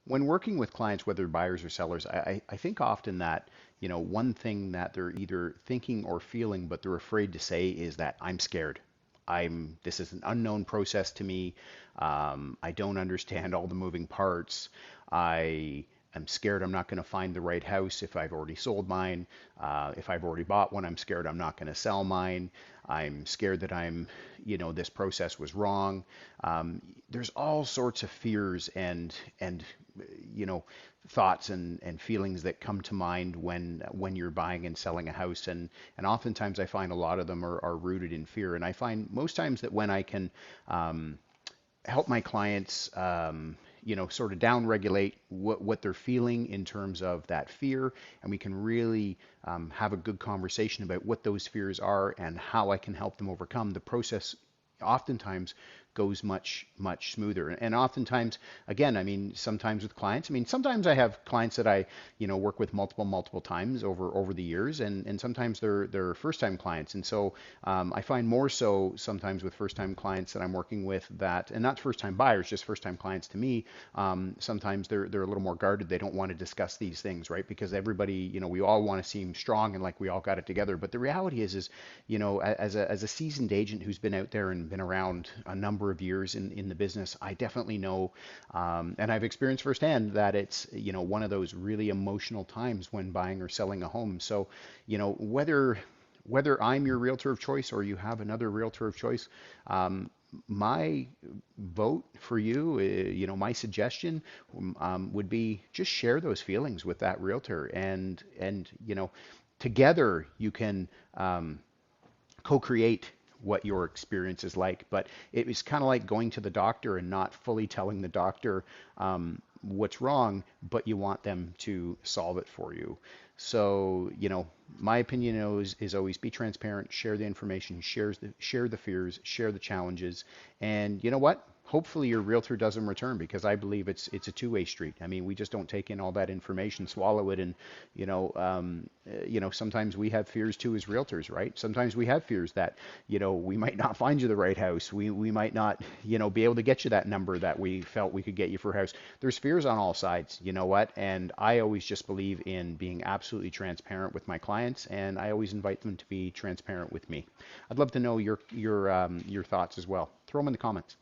When working with clients, whether buyers or sellers, I think often that, one thing that they're either thinking or feeling, but they're afraid to say is that I'm scared. This is an unknown process to me. I don't understand all the moving parts. I am scared I'm not going to find the right house if I've already sold mine. If I've already bought one, I'm scared I'm not going to sell mine. I'm scared that this process was wrong. There's all sorts of fears and you know, thoughts and feelings that come to mind when you're buying and selling a house. And oftentimes I find a lot of them are rooted in fear. And I find most times that when I can help my clients, sort of down regulate what they're feeling in terms of that fear, and we can really have a good conversation about what those fears are and how I can help them overcome, the process oftentimes goes much smoother. And oftentimes, again, I mean, sometimes with clients, I mean, sometimes I have clients that I, work with multiple times over the years, and sometimes they're first time clients. And so I find more so sometimes with first time clients that I'm working with that, and not first time buyers, just first time clients to me. Sometimes they're a little more guarded. They don't want to discuss these things, right? Because everybody, we all want to seem strong and like we all got it together. But the reality is, as a seasoned agent who's been out there and been around a number of years in the business, I definitely know, and I've experienced firsthand that it's, one of those really emotional times when buying or selling a home. So, whether I'm your realtor of choice or you have another realtor of choice, my vote for you, my suggestion would be just share those feelings with that realtor, and together you can co-create what your experience is like. But it was kind of like going to the doctor and not fully telling the doctor what's wrong, but you want them to solve it for you. So, my opinion is always be transparent, share the information, share the fears, share the challenges, and you know what? Hopefully your realtor doesn't return, because I believe it's a two-way street. I mean, we just don't take in all that information, swallow it, and sometimes we have fears too as realtors, right? Sometimes we have fears that we might not find you the right house. We might not be able to get you that number that we felt we could get you for a house. There's fears on all sides, you know what? And I always just believe in being absolutely transparent with my clients, and I always invite them to be transparent with me. I'd love to know your thoughts as well. Throw them in the comments.